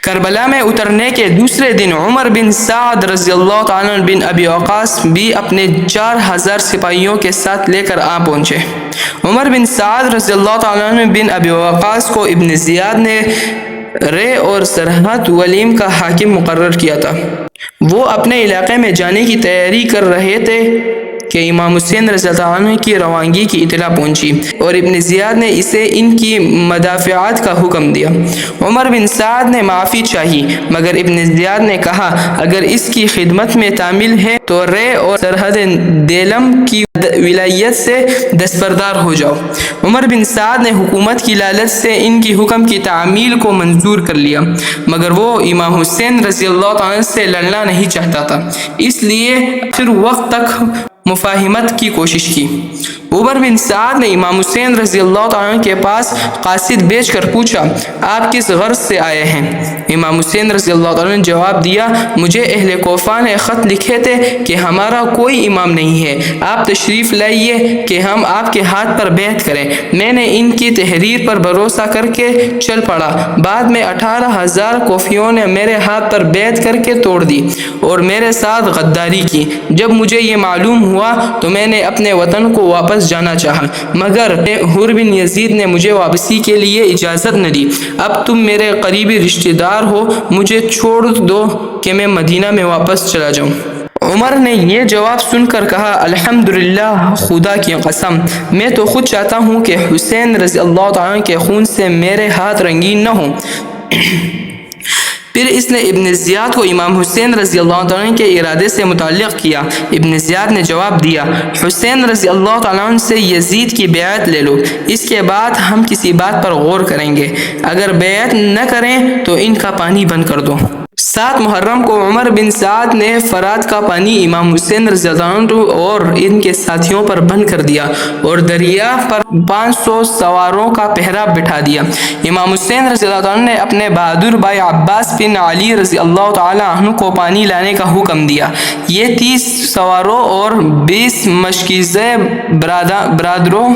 کربلا میں اترنے کے دوسرے دن عمر بن سعد رضی اللہ تعالیٰ بن ابی وقاص بھی اپنے 4000 سپاہیوں کے ساتھ لے کر آ پہنچے۔ عمر بن سعد رضی اللہ تعالیٰ بن ابی وقاص کو ابن زیاد نے رے اور سرحد ولیم کا حاکم مقرر کیا تھا۔ وہ اپنے علاقے میں جانے کی تیاری کر رہے تھے کہ امام حسین رضی اللہ عنہ کی روانگی کی اطلاع پہنچی اور ابن زیاد نے اسے ان کی مدافعات کا حکم دیا۔ عمر بن سعد نے معافی چاہی، مگر ابن زیاد نے کہا اگر اس کی خدمت میں تعمیل ہے تو رے اور سرحد دیلم کی ولایت سے دستبردار ہو جاؤ۔ عمر بن سعد نے حکومت کی لالچ سے ان کی حکم کی تعمیل کو منظور کر لیا، مگر وہ امام حسین رضی اللہ عنہ سے لڑنا نہیں چاہتا تھا، اس لیے آخر وقت تک مفاہمت کی کوشش کی۔ عمر بن سعد نے امام حسین رضی اللہ عنہ کے پاس قاصد بھیج کر پوچھا آپ کس غرض سے آئے ہیں؟ امام حسین رضی اللہ عنہ نے جواب دیا مجھے اہل کوفہ نے خط لکھے تھے کہ ہمارا کوئی امام نہیں ہے، آپ تشریف لائیے کہ ہم آپ کے ہاتھ پر بیعت کریں۔ میں نے ان کی تحریر پر بھروسہ کر کے چل پڑا، بعد میں 18,000 کوفیوں نے میرے ہاتھ پر بیعت کر کے توڑ دی اور میرے ساتھ غداری کی۔ جب مجھے یہ معلوم ہوا تو میں نے اپنے وطن کو واپس جانا چاہا، مگر حر بن یزید نے مجھے واپسی کے لیے اجازت نہ دی۔ اب تم میرے قریبی رشتہ دار ہو، مجھے چھوڑ دو کہ میں مدینہ میں واپس چلا جاؤں۔ عمر نے یہ جواب سن کر کہا الحمدللہ، خدا کی قسم میں تو خود چاہتا ہوں کہ حسین رضی اللہ عنہ کے خون سے میرے ہاتھ رنگین نہ ہوں۔ پھر اس نے ابن زیاد کو امام حسین رضی اللہ عنہ کے ارادے سے متعلق کیا۔ ابن زیاد نے جواب دیا حسین رضی اللہ عنہ سے یزید کی بیعت لے لو، اس کے بعد ہم کسی بات پر غور کریں گے، اگر بیعت نہ کریں تو ان کا پانی بند کر دو۔ 7 محرم کو عمر بن سعد نے فرات کا پانی امام حسین رضی اللہ عنہ اور ان کے ساتھیوں پر بند کر دیا اور دریا پر 500 سواروں کا پہرا بٹھا دیا۔ امام حسین رضی اللہ عنہ نے اپنے بہادر بھائی عباس بن علی رضی اللہ تعالی عنہ کو پانی لانے کا حکم دیا۔ یہ 30 سواروں اور 20 مشکیزہ برادروں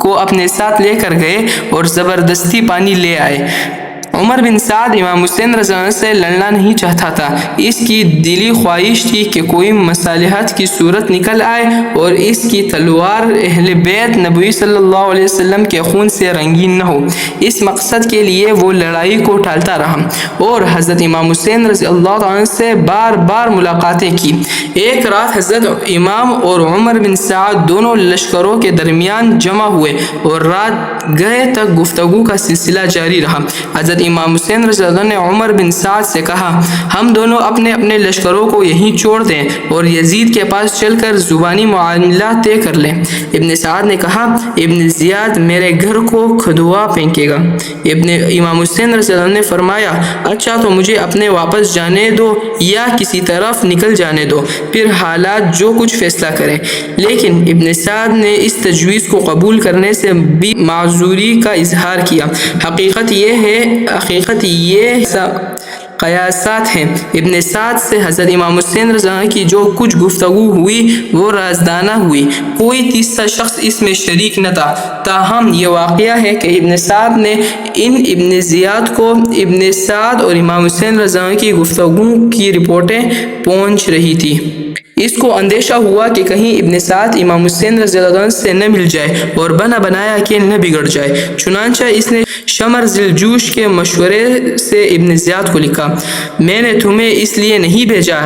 کو اپنے ساتھ لے کر گئے اور زبردستی پانی لے آئے۔ عمر بن سعد امام حسین رضی اللہ عنہ سے لڑنا نہیں چاہتا تھا، اس کی دلی خواہش تھی کہ کوئی مصالحت کی صورت نکل آئے اور اس کی تلوار اہل بیت نبوی صلی اللہ علیہ وسلم کے خون سے رنگین نہ ہو۔ اس مقصد کے لیے وہ لڑائی کو ٹالتا رہا اور حضرت امام حسین رضی اللہ عنہ سے بار بار ملاقاتیں کی۔ ایک رات حضرت امام اور عمر بن سعد دونوں لشکروں کے درمیان جمع ہوئے اور رات گئے تک گفتگو کا سلسلہ جاری رہا۔ حضرت امام حسین رضی اللہ عنہ نے عمر بن سعد سے کہا ہم دونوں اپنے اپنے لشکروں کو یہیں چھوڑ دیں اور یزید کے پاس چل کر زبانی معاملات طے کر لیں۔ ابن سعد نے کہا ابن زیاد میرے گھر کو کھدوا پھینکے گا۔ امام حسین رضی اللہ عنہ نے فرمایا اچھا تو مجھے اپنے واپس جانے دو یا کسی طرف نکل جانے دو، پھر حالات جو کچھ فیصلہ کریں۔ لیکن ابن سعد نے اس تجویز کو قبول کرنے سے بھی معذوری کا اظہار کیا۔ حقیقت یہ قیاسات ہیں۔ ابن سعد سے حضرت امام حسین رضی اللہ عنہ کی جو کچھ گفتگو ہوئی وہ رازدانہ ہوئی، کوئی تیسرا شخص اس میں شریک نہ تھا۔ تاہم یہ واقعہ ہے کہ ابن سعد نے ابن زیاد کو ابن سعد اور امام حسین رضی اللہ عنہ کی گفتگو کی رپورٹیں پہنچ رہی تھی۔ اس کو اندیشہ ہوا کہ کہیں ابن سعد امام حسین رضی اللہ عنہ سے نہ مل جائے اور بنا بنایا کہ نہ بگڑ جائے، چنانچہ اس نے شمر ذی الجوش کے مشورے سے ابن زیاد کو لکھا میں نے تمہیں اس لیے نہیں بھیجا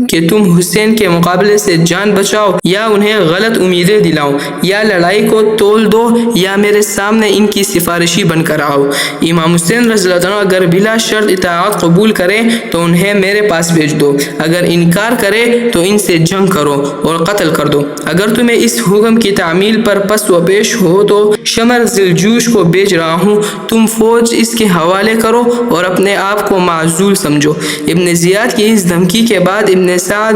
کہ تم حسین کے مقابلے سے جان بچاؤ یا انہیں غلط امیدیں دلاؤ یا لڑائی کو تول دو یا میرے سامنے ان کی سفارشی بن کر آؤ۔ امام حسین رضی اللہ عنہ اگر بلا شرط اطاعت قبول کرے تو انہیں میرے پاس بھیج دو، اگر انکار کرے تو ان سے جنگ کرو اور قتل کر دو۔ اگر تمہیں اس حکم کی تعمیل پر پس و پیش ہو تو شمر ذی الجوش کو بھیج رہا ہوں، تم فوج اس کے حوالے کرو اور اپنے آپ کو معزول سمجھو۔ ابن زیاد کی اس دھمکی کے بعد ابن سعد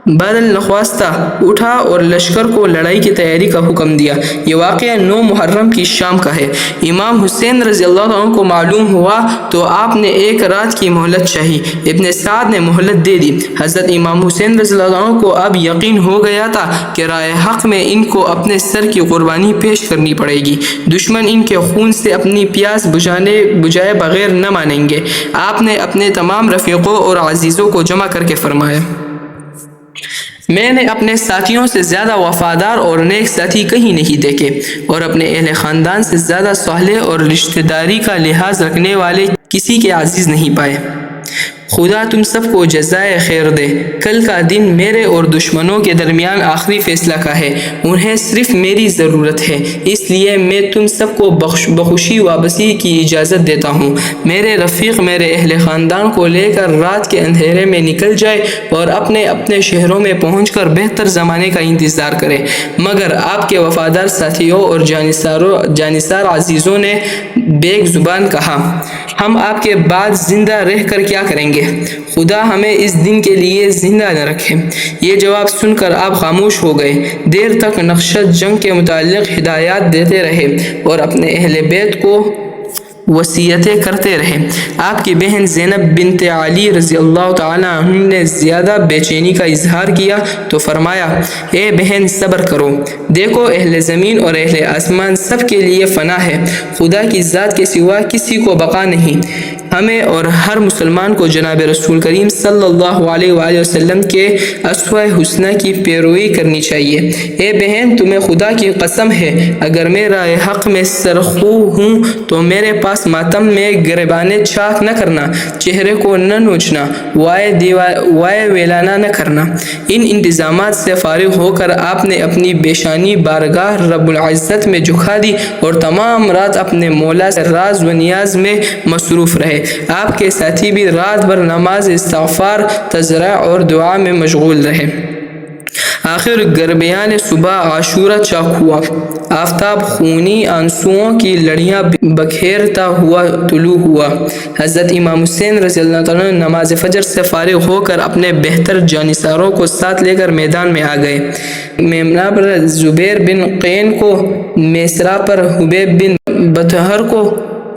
بدل نخواستہ اٹھا اور لشکر کو لڑائی کی تیاری کا حکم دیا۔ یہ واقعہ 9 محرم کی شام کا ہے۔ امام حسین رضی اللہ عنہ کو معلوم ہوا تو آپ نے 1 رات کی مہلت چاہی۔ ابن سعد نے مہلت دے دی۔ حضرت امام حسین رضی اللہ عنہ کو اب یقین ہو گیا تھا کہ راہ حق میں ان کو اپنے سر کی قربانی پیش کرنی پڑے گی۔ دشمن ان کے خون سے اپنی پیاس بجھائے بغیر نہ مانیں گے۔ آپ نے اپنے تمام رفیقوں اور عزیزوں کو جمع کر کے فرمایا، میں نے اپنے ساتھیوں سے زیادہ وفادار اور نیک ساتھی کہیں نہیں دیکھے، اور اپنے اہل خاندان سے زیادہ صالح اور رشتہ داری کا لحاظ رکھنے والے کسی کے عزیز نہیں پائے۔ خدا تم سب کو جزائے خیر دے۔ کل کا دن میرے اور دشمنوں کے درمیان آخری فیصلہ کا ہے۔ انہیں صرف میری ضرورت ہے، اس لیے میں تم سب کو بخوشی واپسی کی اجازت دیتا ہوں۔ میرے رفیق میرے اہل خاندان کو لے کر رات کے اندھیرے میں نکل جائے اور اپنے اپنے شہروں میں پہنچ کر بہتر زمانے کا انتظار کرے۔ مگر آپ کے وفادار ساتھیوں اور جانصار عزیزوں نے بیک زبان کہا، ہم آپ کے بعد زندہ رہ کر کیا کریں گے؟ خدا ہمیں اس دن کے لیے زندہ نہ رکھے۔ یہ جواب سن کر آپ خاموش ہو گئے۔ دیر تک نقشہ جنگ کے متعلق ہدایات دیتے رہے اور اپنے اہل بیت کو وصیتیں کرتے رہے۔ آپ کی بہن زینب بنت علی رضی اللہ تعالی عنہ نے زیادہ بے چینی کا اظہار کیا تو فرمایا، اے بہن صبر کرو، دیکھو اہل زمین اور اہل آسمان سب کے لیے فنا ہے، خدا کی ذات کے سوا کسی کو بقا نہیں۔ ہمیں اور ہر مسلمان کو جناب رسول کریم صلی اللہ علیہ وآلہ وسلم کے اسوہ حسنہ کی پیروی کرنی چاہیے۔ اے بہن، تمہیں خدا کی قسم ہے، اگر میں راہ حق میں سرخو ہوں تو میرے پاس ماتم میں گریبانِ چاک نہ کرنا، چہرے کو نہ نوچنا، وائے ویلانہ نہ کرنا۔ ان انتظامات سے فارغ ہو کر آپ نے اپنی پیشانی بارگاہ رب العزت میں جھکا دی اور تمام رات اپنے مولا سے راز و نیاز میں مصروف رہے۔ آپ کے ساتھی بھی رات بھر نماز، استغفار، تضرع اور دعا میں مشغول رہے۔ آخر گربیان صبح عاشورہ چاک ہوا۔ آفتاب خونی آنسوؤں کی لڑیاں بکھیرتا ہوا طلوع ہوا۔ حضرت امام حسین رضی اللہ عنہ نماز فجر سے فارغ ہو کر اپنے بہتر جانصاروں کو ساتھ لے کر میدان میں آ گئے۔ میمنہ پر زبیر بن قین کو، میسرہ پر حبیب بن بطہر کو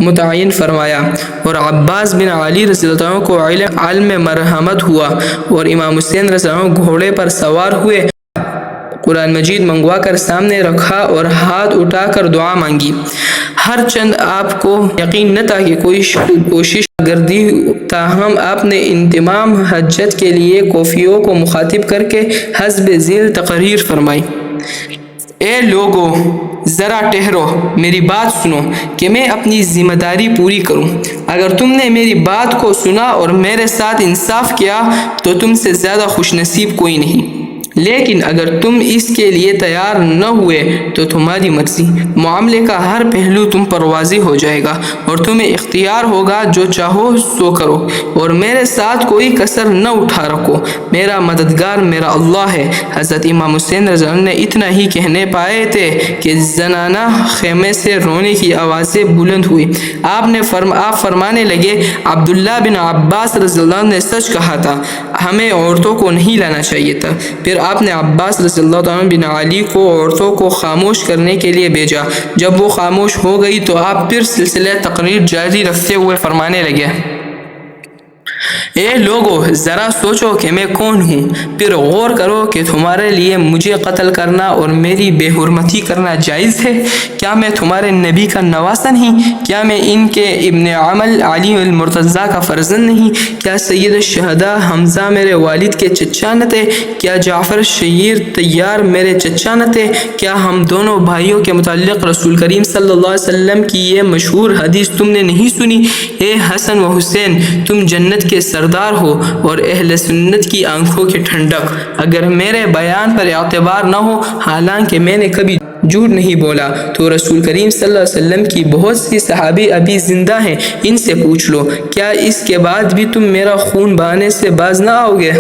متعین فرمایا، اور عباس بن علی رضی اللہ عنہ کو علم مرحمت ہوا، اور امام حسین رضی اللہ عنہ گھوڑے پر سوار ہوئے، قرآن مجید منگوا کر سامنے رکھا اور ہاتھ اٹھا کر دعا مانگی۔ ہر چند آپ کو یقین نہ تھا کہ کوئی کوشش گردی، تاہم آپ نے انتمام حجت کے لیے کوفیوں کو مخاطب کر کے حسب ذیل تقریر فرمائی، اے لوگو ذرا ٹھہرو، میری بات سنو کہ میں اپنی ذمہ داری پوری کروں۔ اگر تم نے میری بات کو سنا اور میرے ساتھ انصاف کیا تو تم سے زیادہ خوش نصیب کوئی نہیں، لیکن اگر تم اس کے لیے تیار نہ ہوئے تو تمہاری مرضی، معاملے کا ہر پہلو تم پر واضح ہو جائے گا اور تمہیں اختیار ہوگا، جو چاہو سو کرو، اور میرے ساتھ کوئی کسر نہ اٹھا رکھو، میرا مددگار میرا اللہ ہے۔ حضرت امام حسین رضی اللہ عنہ نے اتنا ہی کہنے پائے تھے کہ زنانہ خیمے سے رونے کی آوازیں بلند ہوئی۔ آپ فرمانے لگے، عبداللہ بن عباس رضی اللہ عنہ نے سچ کہا تھا، ہمیں عورتوں کو نہیں لانا چاہیے تھا۔ پھر آپ نے عباس رضی اللہ عنہ بن علی کو عورتوں کو خاموش کرنے کے لیے بھیجا۔ جب وہ خاموش ہو گئی تو آپ پھر سلسلہ تقریر جاری رکھتے ہوئے فرمانے لگے، اے لوگو ذرا سوچو کہ میں کون ہوں، پھر غور کرو کہ تمہارے لیے مجھے قتل کرنا اور میری بے حرمتی کرنا جائز ہے۔ کیا میں تمہارے نبی کا نواسہ نہیں؟ کیا میں ان کے ابن عمل علی المرتضیٰ کا فرزند نہیں؟ کیا سید الشہداء حمزہ میرے والد کے چچا نہ تھے؟ کیا جعفر شہیر طیار میرے چچا نہ تھے؟ کیا ہم دونوں بھائیوں کے متعلق رسول کریم صلی اللہ علیہ وسلم کی یہ مشہور حدیث تم نے نہیں سنی، اے حسن و حسین تم جنت کے سردار ہو اور اہل سنت کی آنکھوں کی ٹھنڈک؟ اگر میرے بیان پر اعتبار نہ ہو، حالانکہ میں نے کبھی جھوٹ نہیں بولا، تو رسول کریم صلی اللہ علیہ وسلم کی بہت سی صحابی ابھی زندہ ہیں، ان سے پوچھ لو، کیا اس کے بعد بھی تم میرا خون بہانے سے باز نہ آؤ گے؟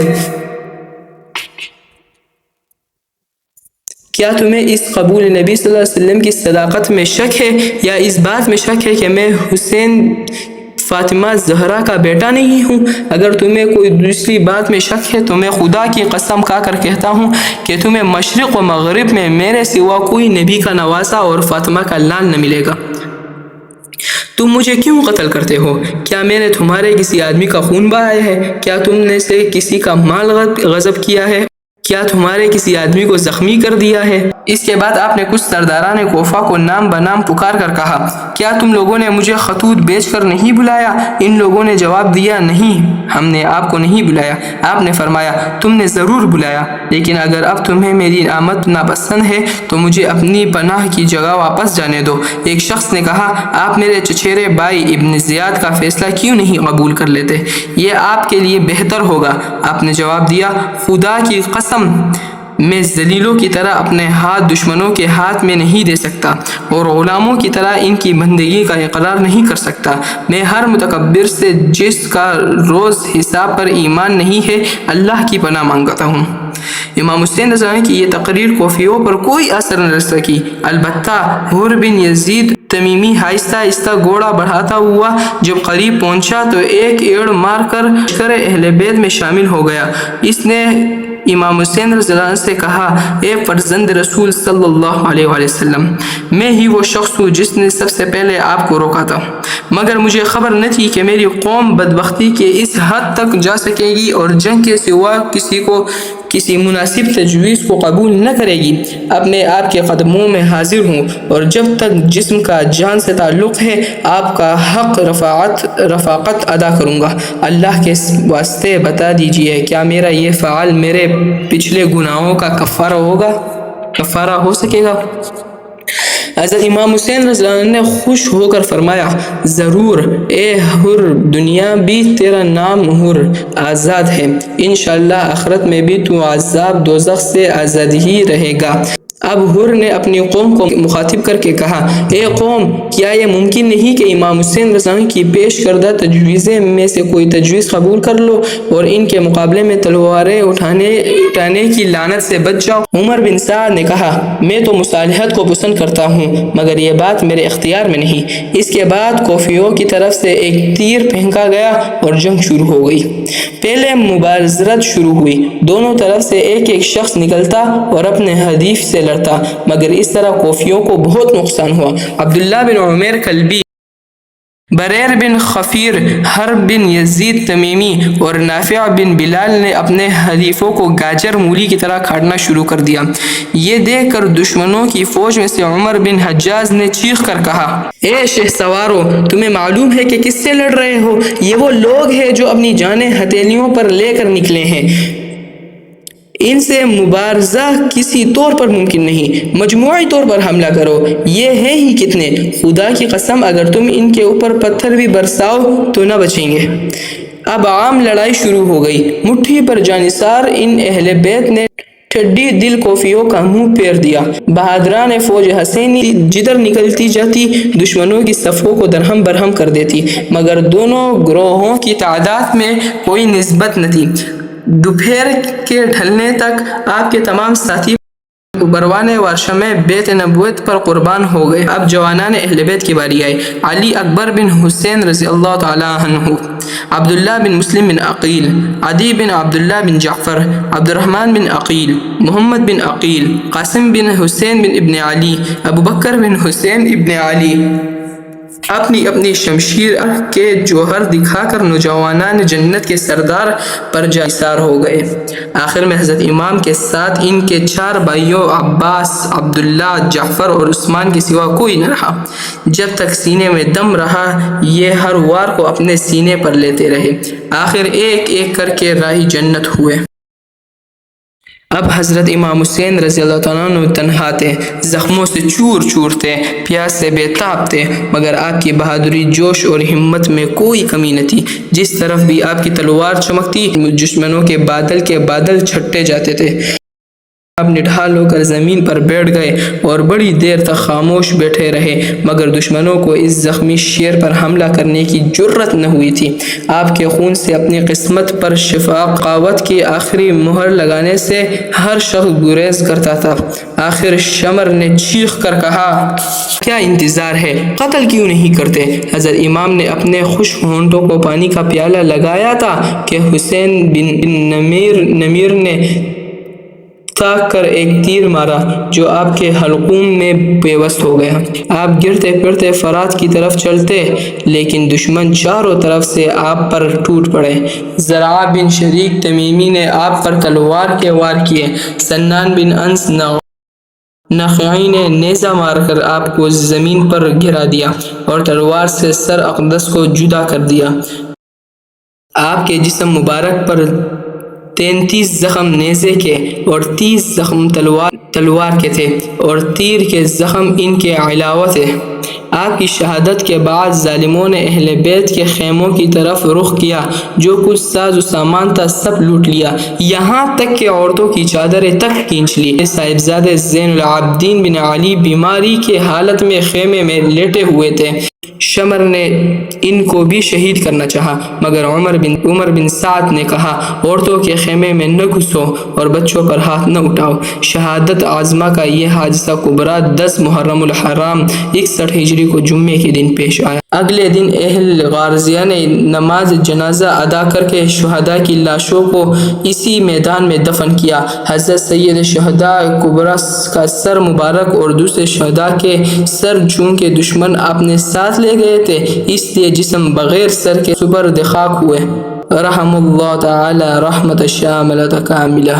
کیا تمہیں اس قبول نبی صلی اللہ علیہ وسلم کی صداقت میں شک ہے، یا اس بات میں شک ہے کہ میں حسین فاطمہ زہرا کا بیٹا نہیں ہوں؟ اگر تمہیں کوئی دوسری بات میں شک ہے تو میں خدا کی قسم کھا کر کہتا ہوں کہ تمہیں مشرق و مغرب میں میرے سوا کوئی نبی کا نواسا اور فاطمہ کا لال نہ ملے گا۔ تم مجھے کیوں قتل کرتے ہو؟ کیا میں نے تمہارے کسی آدمی کا خون بہایا ہے؟ کیا تم نے سے کسی کا مال غصب کیا ہے؟ کیا تمہارے کسی آدمی کو زخمی کر دیا ہے؟ اس کے بعد آپ نے کچھ سرداران کوفہ کو نام بنام پکار کر کہا، کیا تم لوگوں نے مجھے خطوط بیچ کر نہیں بلایا؟ ان لوگوں نے جواب دیا، نہیں، ہم نے آپ کو نہیں بلایا۔ آپ نے فرمایا، تم نے ضرور بلایا، لیکن اگر اب تمہیں میری آمد ناپسند ہے تو مجھے اپنی پناہ کی جگہ واپس جانے دو۔ ایک شخص نے کہا، آپ میرے چچیرے بھائی ابن زیاد کا فیصلہ کیوں نہیں قبول کر لیتے؟ یہ آپ کے لیے بہتر ہوگا۔ آپ نے جواب دیا، خدا کی قسم، میں ذلیلوں کی طرح اپنے ہاتھ دشمنوں کے ہاتھ میں نہیں دے سکتا اور غلاموں کی طرح ان کی بندگی کا اقرار نہیں کر سکتا۔ میں ہر متکبر سے جس کا روز حساب پر ایمان نہیں ہے اللہ کی پناہ مانگتا ہوں۔ امام حسین رضی اللہ عنہ کی یہ تقریر کوفیوں پر کوئی اثر نہ رکھ سکی، البتہ حر بن یزید تمیمی آہستہ آہستہ گھوڑا بڑھاتا ہوا جب قریب پہنچا تو ایک ایڑ مار کر لشکر اہل بیت میں شامل ہو گیا۔ اس نے امام حسین رضی اللہ عنہ سے کہا، اے فرزند رسول صلی اللہ علیہ وآلہ وسلم، میں ہی وہ شخص ہوں جس نے سب سے پہلے آپ کو روکا تھا، مگر مجھے خبر نہ تھی کہ میری قوم بدبختی کے اس حد تک جا سکے گی اور جنگ کے سوا کسی مناسب تجویز کو قبول نہ کرے گی۔ اب میں آپ کے قدموں میں حاضر ہوں اور جب تک جسم کا جان سے تعلق ہے آپ کا حق رفاقت ادا کروں گا۔ اللہ کے واسطے بتا دیجئے، کیا میرا یہ فعل میرے پچھلے گناہوں کا کفارہ ہو سکے گا؟ حضرت امام حسین رضی اللہ عنہ نے خوش ہو کر فرمایا، ضرور اے حر، دنیا بھی تیرا نام حر آزاد ہے، انشاءاللہ آخرت میں بھی تو عذاب دوزخ سے آزاد ہی رہے گا۔ اب حر نے اپنی قوم کو مخاطب کر کے کہا، اے قوم، کیا یہ ممکن نہیں کہ امام حسین رضی اللہ عنہ کی پیش کردہ تجویزیں میں سے کوئی تجویز قبول کر لو اور ان کے مقابلے میں تلواریں اٹھانے کی لعنت سے بچ جاؤ؟ عمر بن سعد نے کہا، میں تو مصالحت کو پسند کرتا ہوں، مگر یہ بات میرے اختیار میں نہیں۔ اس کے بعد کوفیوں کی طرف سے ایک تیر پھینکا گیا اور جنگ شروع ہو گئی۔ پہلے مبارزت شروع ہوئی، دونوں طرف سے ایک ایک شخص نکلتا اور اپنے حریف سے لڑتا، مگر اس طرح کوفیوں کو بہت نقصان ہوا۔ عبداللہ بن عمیر کلبی، بریر بن خفیر، حرب بن یزید تمیمی اور نافع بن بلال نے اپنے حریفوں کو گاجر مولی کی طرح کاٹنا شروع کر دیا۔ یہ دیکھ کر دشمنوں کی فوج میں سے عمر بن حجاز نے چیخ کر کہا، اے شہسوارو، تمہیں معلوم ہے کہ کس سے لڑ رہے ہو؟ یہ وہ لوگ ہیں جو اپنی جانیں ہتھیلیوں پر لے کر نکلے ہیں، ان سے مبارزہ کسی طور پر ممکن نہیں، مجموعی طور پر حملہ کرو، یہ ہیں ہی کتنے، خدا کی قسم اگر تم ان کے اوپر پتھر بھی برساؤ تو نہ بچیں گے۔ اب عام لڑائی شروع ہو گئی، مٹھی پر جانثار ان اہل بیت نے ٹھڈی دل کوفیوں کا منہ پھیر دیا۔ بہادران فوج حسینی جدھر نکلتی جاتی دشمنوں کی صفوں کو درہم برہم کر دیتی، مگر دونوں گروہوں کی تعداد میں کوئی نسبت نہ تھی۔ دوپہر کے ڈھلنے تک آپ کے تمام ساتھی بروان ورشم بیت نبوت پر قربان ہو گئے۔ اب جوانان اہل بیت کی باری آئی۔ علی اکبر بن حسین رضی اللہ تعالی عنہ، عبداللہ بن مسلم بن عقیل، عدی بن عبداللہ بن جعفر، عبد الرحمن بن عقیل، محمد بن عقیل، قاسم بن حسین بن ابن علی، ابو بکر بن حسین ابن علی اپنی اپنی شمشیر کے جوہر دکھا کر نوجوانان جنت کے سردار پر جائسار ہو گئے۔ آخر میں حضرت امام کے ساتھ ان کے 4 بھائیوں عباس، عبداللہ، جعفر اور عثمان کے سوا کوئی نہ رہا۔ جب تک سینے میں دم رہا یہ ہر وار کو اپنے سینے پر لیتے رہے، آخر ایک ایک کر کے راہی جنت ہوئے۔ اب حضرت امام حسین رضی اللہ عنہ تنہا تھے، زخموں سے چور چور تھے، پیاس سے بے تاب تھے، مگر آپ کی بہادری، جوش اور ہمت میں کوئی کمی نہ تھی۔ جس طرف بھی آپ کی تلوار چمکتی دشمنوں کے بادل چھٹے جاتے تھے۔ آپ نڈھال ہو کر زمین پر بیٹھ گئے اور بڑی دیر تک خاموش بیٹھے رہے، مگر دشمنوں کو اس زخمی شیر پر حملہ کرنے کی جرت نہ ہوئی تھی۔ آپ کے خون سے اپنی قسمت پر شقاوت کی آخری مہر لگانے سے ہر شخص گریز کرتا تھا۔ آخر شمر نے چیخ کر کہا، کیا انتظار ہے، قتل کیوں نہیں کرتے؟ حضرت امام نے اپنے خشک ہونٹوں کو پانی کا پیالہ لگایا تھا کہ حسین بن نمیر نے تاک کر ایک تیر مارا جو آپ کے حلقوم میں پیوست ہو گیا۔ آپ گرتے پھرتے فرات کی طرف چلتے، لیکن دشمن چاروں طرف سے آپ پر ٹوٹ پڑے۔ زرعہ بن شریک تمیمی نے آپ پر تلوار کے وار کیے۔ سنان بن انس نخعی نے نیزہ مار کر آپ کو زمین پر گرا دیا اور تلوار سے سر اقدس کو جدا کر دیا۔ آپ کے جسم مبارک پر 33 زخم نیزے کے اور 30 زخم تلوار کے تھے اور تیر کے زخم ان کے علاوہ تھے۔ آپ کی شہادت کے بعد ظالموں نے اہل بیت کے خیموں کی طرف رخ کیا، جو کچھ ساز و سامان تھا سب لوٹ لیا، یہاں تک کہ عورتوں کی چادریں تک کھینچ لی۔ صاحبزادے زین العابدین بن علی بیماری کی حالت میں خیمے میں لیٹے ہوئے تھے۔ شمر نے ان کو بھی شہید کرنا چاہا، مگر عمر بن سعد نے کہا، عورتوں کے خیمے میں نہ گھسو اور بچوں پر ہاتھ نہ اٹھاؤ۔ شہادت عظمہ کا یہ حادثہ کبریٰ 10 محرم الحرام 61 ہجری کو جمعے کے دن پیش آیا۔ اگلے دن اہل غازیہ نے نماز جنازہ ادا کر کے شہداء کی لاشوں کو اسی میدان میں دفن کیا۔ حضرت سید شہداء کبریٰ کا سر مبارک اور دوسرے شہداء کے سر چونکہ دشمن اپنے ساتھ لے گئے تھے، اس لیے جسم بغیر سر کے سپرد خاک ہوئے۔ رحم اللہ تعالی رحمت شاملۃ کاملہ۔